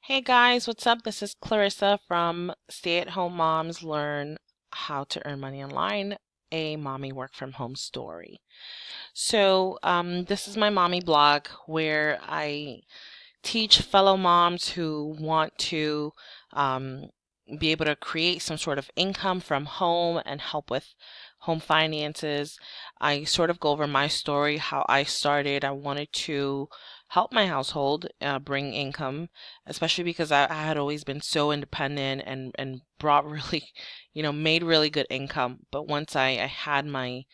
Hey guys, what's up? This is Clarissa from Stay at Home Moms Learn How to Earn Money Online, a mommy work from home story. This is my mommy blog where I teach fellow moms who want to um, be able to create some sort of income from home and help with home finances. I sort of go over my story, how I started. I wanted to help my household bring income, especially because I had always been so independent and brought really, made really good income. But once I had my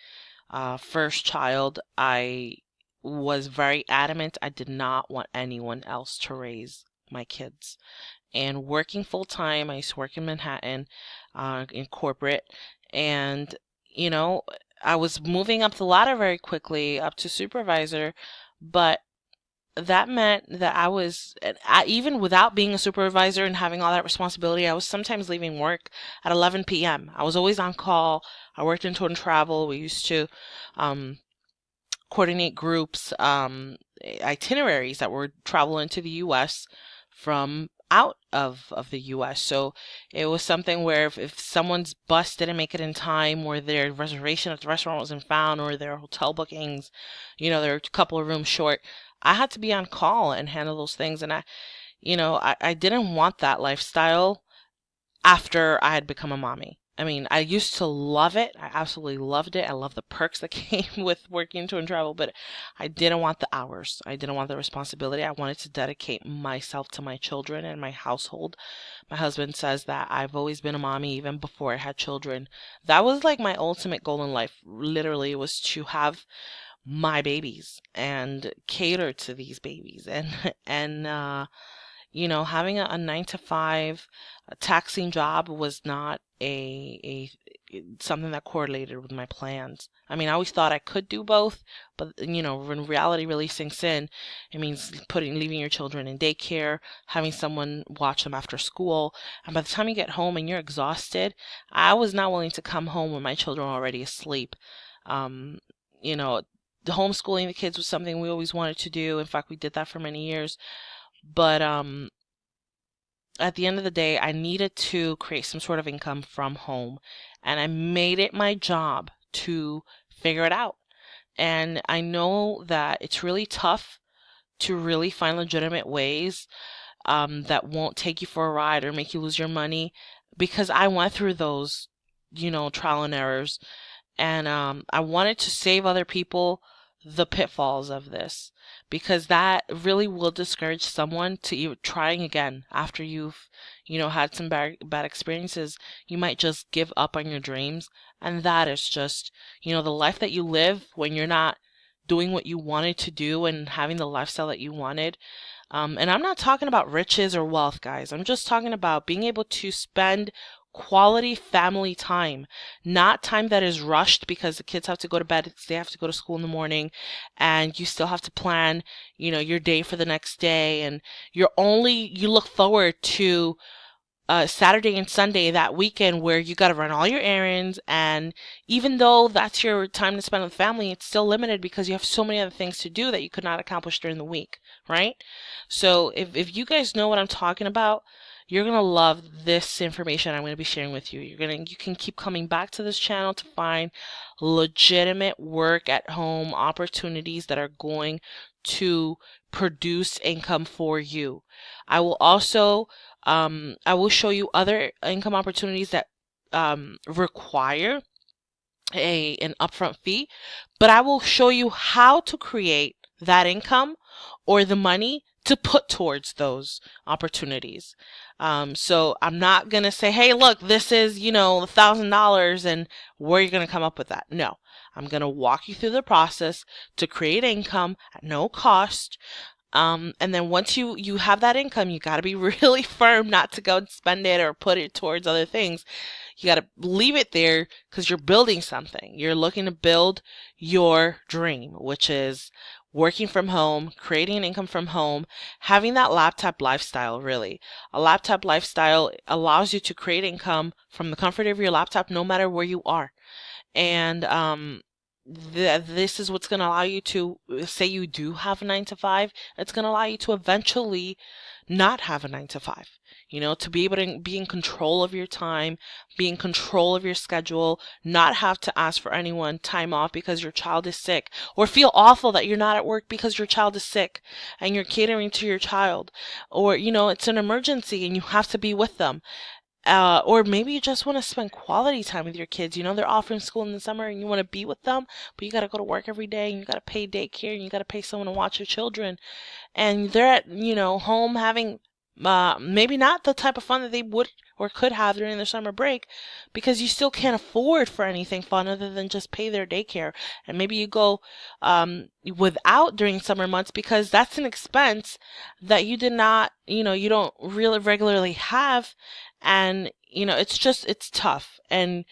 first child, I was very adamant I did not want anyone else to raise my kids. And working full time, I used to work in Manhattan in corporate, and you know, I was moving up the ladder very quickly up to supervisor, but that meant that even without being a supervisor and having all that responsibility, I was sometimes leaving work at 11 p.m. I was always on call. I worked in tour and travel. We used to um, coordinate groups, itineraries that were travel into the U.S. from out of the U.S. So it was something where if someone's bus didn't make it in time, or their reservation at the restaurant wasn't found, or their hotel bookings, they're a couple of rooms short, I had to be on call and handle those things. And I didn't want that lifestyle after I had become a mommy. I mean, I used to love it. I absolutely loved it. I love the perks that came with working tour and travel, but I didn't want the hours. I didn't want the responsibility. I wanted to dedicate myself to my children and my household. My husband says that I've always been a mommy even before I had children. That was like my ultimate goal in life. Literally, was to have my babies and cater to these babies and having a 9 to 5 taxing job was not a something that correlated with my plans. I mean, I always thought I could do both, but when reality really sinks in, it means leaving your children in daycare, having someone watch them after school, and by the time you get home and you're exhausted, I was not willing to come home when my children were already asleep. Um, you know, the homeschooling the kids was something we always wanted to do. In fact, we did that for many years. But at the end of the day, I needed to create some sort of income from home, and I made it my job to figure it out. And I know that it's really tough to really find legitimate ways that won't take you for a ride or make you lose your money, because I went through those, trial and errors, and I wanted to save other people the pitfalls of this, because that really will discourage someone to even trying again after you've had some bad experiences. You might just give up on your dreams, and that is just the life that you live when you're not doing what you wanted to do and having the lifestyle that you wanted. And I'm not talking about riches or wealth, guys. I'm just talking about being able to spend quality family time, not time that is rushed because the kids have to go to bed, they have to go to school in the morning, and you still have to plan, your day for the next day, and you look forward to Saturday and Sunday, that weekend where you got to run all your errands. And even though that's your time to spend with family, it's still limited because you have so many other things to do that you could not accomplish during the week, right? So if you guys know what I'm talking about, you're going to love this information I'm going to be sharing with you. You can keep coming back to this channel to find legitimate work at home opportunities that are going to produce income for you. I will also I will show you other income opportunities that require an upfront fee, but I will show you how to create that income or the money to put towards those opportunities. So I'm not gonna say, hey, look, this is $1,000 and where you're gonna come up with that. No, I'm gonna walk you through the process to create income at no cost. And then once you have that income, you got to be really firm not to go and spend it or put it towards other things. You got to leave it there because you're building something. You're looking to build your dream, which is working from home, creating an income from home, having that laptop lifestyle, really. A laptop lifestyle allows you to create income from the comfort of your laptop no matter where you are. And this is what's going to allow you to say you do have a 9 to 5. It's going to allow you to eventually not have a 9 to 5. To be able to be in control of your time, be in control of your schedule, not have to ask for anyone time off because your child is sick, or feel awful that you're not at work because your child is sick and you're catering to your child, or, it's an emergency and you have to be with them. Or maybe you just want to spend quality time with your kids. They're off from school in the summer and you want to be with them, but you got to go to work every day and you got to pay daycare and you got to pay someone to watch your children. And they're at, home having maybe not the type of fun that they would or could have during their summer break, because you still can't afford for anything fun other than just pay their daycare. And maybe you go without during summer months because that's an expense that you did not, you don't really regularly have. And, it's tough. And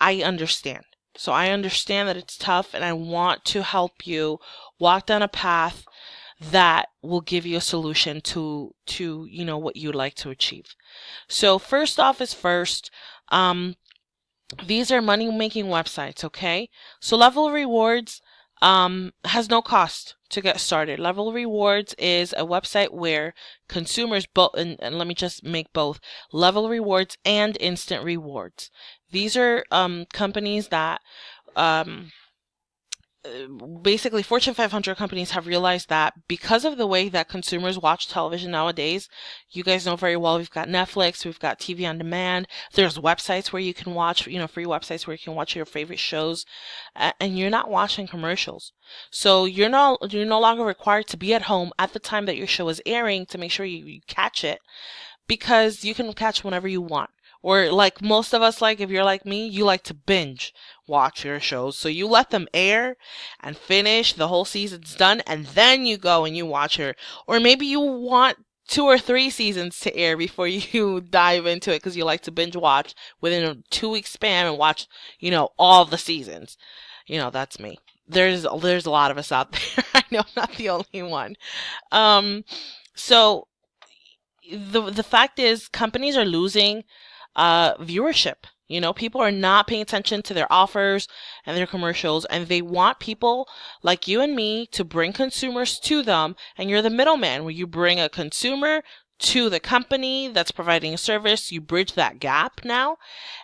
I understand. So I understand that it's tough, and I want to help you walk down a path that will give you a solution to what you'd like to achieve. So first off is first, these are money making websites, okay? So Level Rewards has no cost to get started. Level Rewards is a website where consumers both, and let me just make both Level Rewards and Instant Rewards. These are companies that basically Fortune 500 companies have realized that because of the way that consumers watch television nowadays, you guys know very well, we've got Netflix, we've got TV on demand, there's websites where you can watch, free websites where you can watch your favorite shows, and you're not watching commercials. So you're no longer required to be at home at the time that your show is airing to make sure you catch it, because you can catch whenever you want. Or like most of us, like if you're like me, you like to binge watch your shows. So you let them air and finish, the whole season's done, and then you go and you watch her. Or maybe you want 2 or 3 seasons to air before you dive into it because you like to binge watch within a 2-week span and watch, all the seasons. That's me. There's a lot of us out there. I know I'm not the only one. So the fact is, companies are losing viewership. People are not paying attention to their offers and their commercials, and they want people like you and me to bring consumers to them. And you're the middleman where you bring a consumer to the company that's providing a service. You bridge that gap now,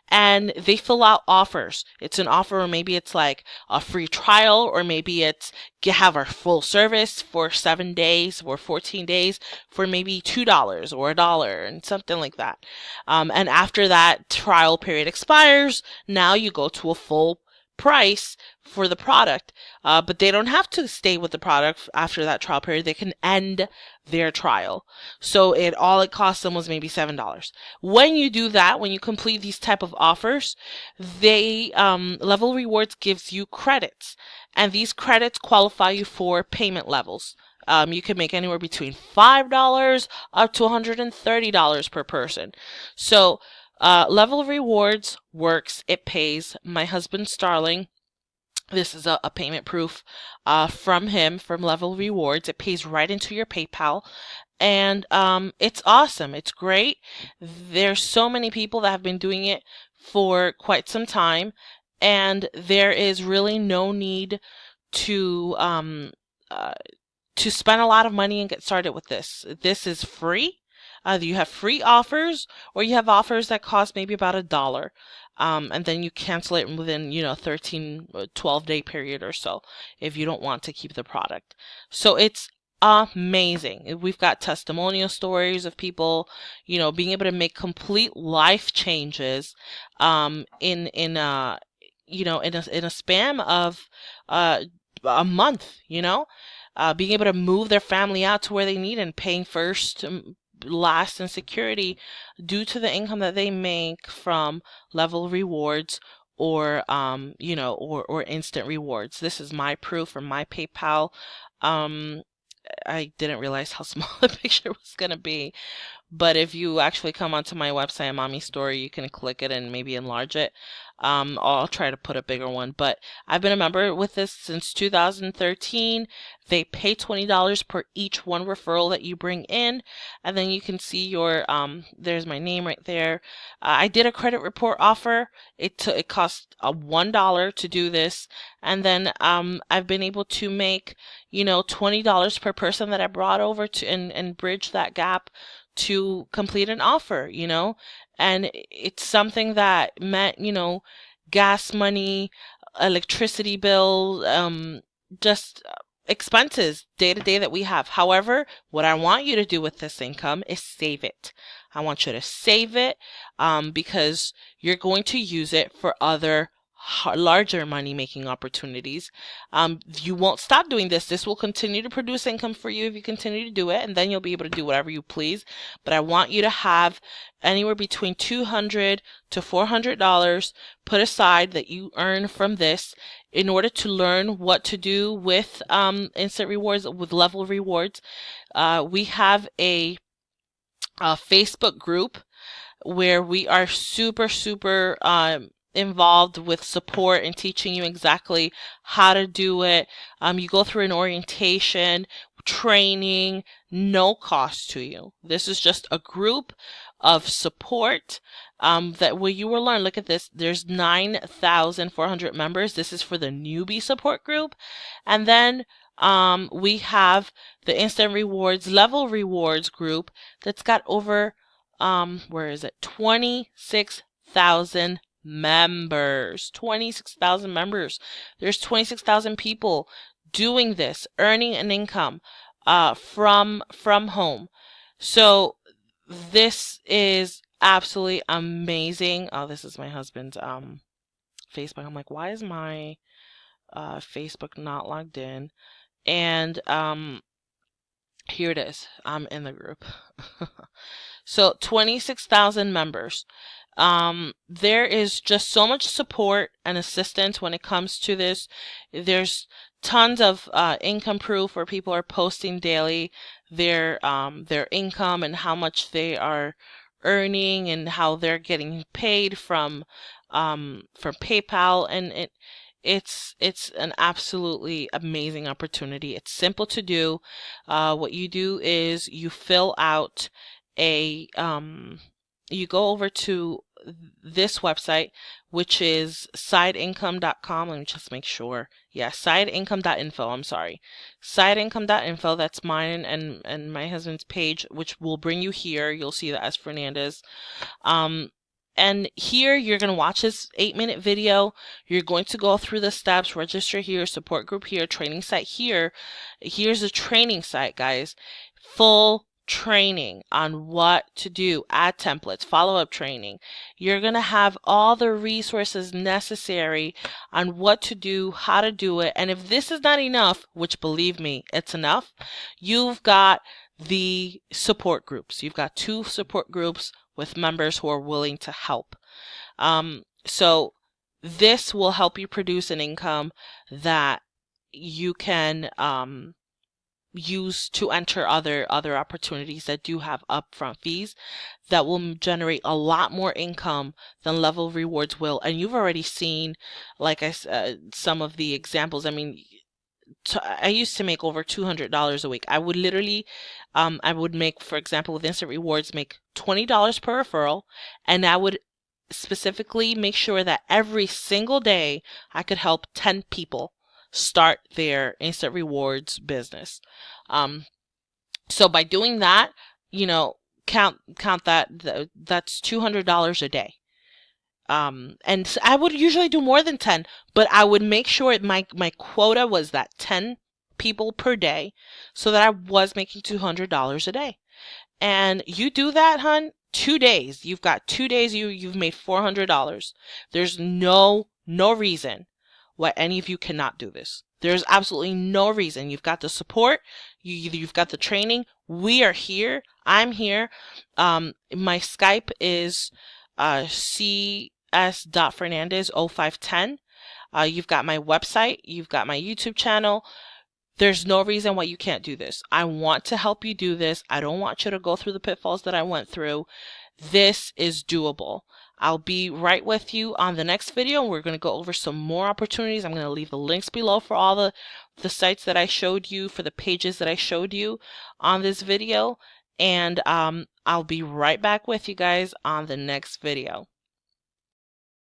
and they fill out offers. It's an offer, or maybe it's like a free trial, or maybe it's have our full service for 7 days or 14 days for maybe $2 or $1 and something like that. And after that trial period expires, now you go to a full price for the product, but they don't have to stay with the product after that trial period. They can end their trial. So all it cost them was maybe $7. When you do that, when you complete these type of offers, they Level Rewards gives you credits, and these credits qualify you for payment levels. You can make anywhere between $5 up to $130 per person. So Level Rewards works. It pays. My husband Starling, this is a payment proof from him, from Level Rewards. It pays right into your PayPal. And it's awesome. It's great. There's so many people that have been doing it for quite some time. And there is really no need to spend a lot of money and get started with this. This is free. You have free offers, or you have offers that cost maybe about $1. And then you cancel it within, 13, 12-day period or so if you don't want to keep the product. So it's amazing. We've got testimonial stories of people, being able to make complete life changes in a span of a month, being able to move their family out to where they need and paying first, last, and security due to the income that they make from Level Rewards or or Instant Rewards. This is my proof from my PayPal. I didn't realize how small the picture was going to be, but if you actually come onto my website, Mommy Story, you can click it and maybe enlarge it. I'll try to put a bigger one, but I've been a member with this since 2013. They pay $20 per each one referral that you bring in, and then you can see your there's my name right there. I did a credit report offer. It cost $1 to do this, and then I've been able to make, you know, $20 per person that I brought over to and bridge that gap to complete an offer, you know. And it's something that meant, you know, gas money, electricity bill, just expenses day to day that we have. However, what I want you to do with this income is save it. I want you to save it because you're going to use it for other larger money making opportunities. You won't stop doing this. This will continue to produce income for you if you continue to do it, and then you'll be able to do whatever you please. But I want you to have anywhere between $200 to $400 put aside that you earn from this in order to learn what to do with instant rewards, with level rewards. We have a Facebook group where we are super involved with support and teaching you exactly how to do it. You go through an orientation, training, no cost to you. This is just a group of support that where you will learn. Look at this. There's 9,400 members. This is for the newbie support group. And then we have the instant rewards, level rewards group that's got over, where is it? 26,000 members. 26,000 members. There's 26,000 people doing this, earning an income from home. So this is absolutely amazing. Oh, this is my husband's Facebook. I'm like, why is my Facebook not logged in? And here it is. I'm in the group. So 26,000 members. There is just so much support and assistance when it comes to this. There's tons of income proof where people are posting daily their income and how much they are earning and how they're getting paid from PayPal, and it's an absolutely amazing opportunity. It's simple to do. What you do is you fill out a you go over to this website, which is sideincome.com. Let me just make sure. Yeah, sideincome.info. I'm sorry. Sideincome.info. That's mine and my husband's page, which will bring you here. You'll see the S. Fernandez. And here you're going to watch this 8-minute video. You're going to go through the steps, register here, support group here, training site here. Here's a training site, guys. Full training on what to do, add templates, follow-up training. You're going to have all the resources necessary on what to do, how to do it. And if this is not enough, which believe me, it's enough, you've got the support groups. You've got 2 support groups with members who are willing to help. So this will help you produce an income that you can use to enter other opportunities that do have upfront fees that will generate a lot more income than level rewards will. And you've already seen, like I said, some of the examples. I mean, I used to make over $200 a week. I would literally, I would make, for example, with instant rewards, make $20 per referral, and I would specifically make sure that every single day I could help 10 people start their instant rewards business. So by doing that, you know, count that, that's $200 a day. And so I would usually do more than 10, but I would make sure my quota was that 10 people per day so that I was making $200 a day. And you do that, hun, 2 days. You've got 2 days, you've made $400. There's no reason why any of you cannot do this. There's absolutely no reason. You've got the support, you've got the training. We are here. I'm here. My Skype is cs.fernandez0510. You've got my website, you've got my YouTube channel. There's no reason why you can't do this. I want to help you do this. I don't want you to go through the pitfalls that I went through. This is doable. I'll be right with you on the next video. We're going to go over some more opportunities. I'm going to leave the links below for all the sites that I showed you, for the pages that I showed you on this video. And I'll be right back with you guys on the next video.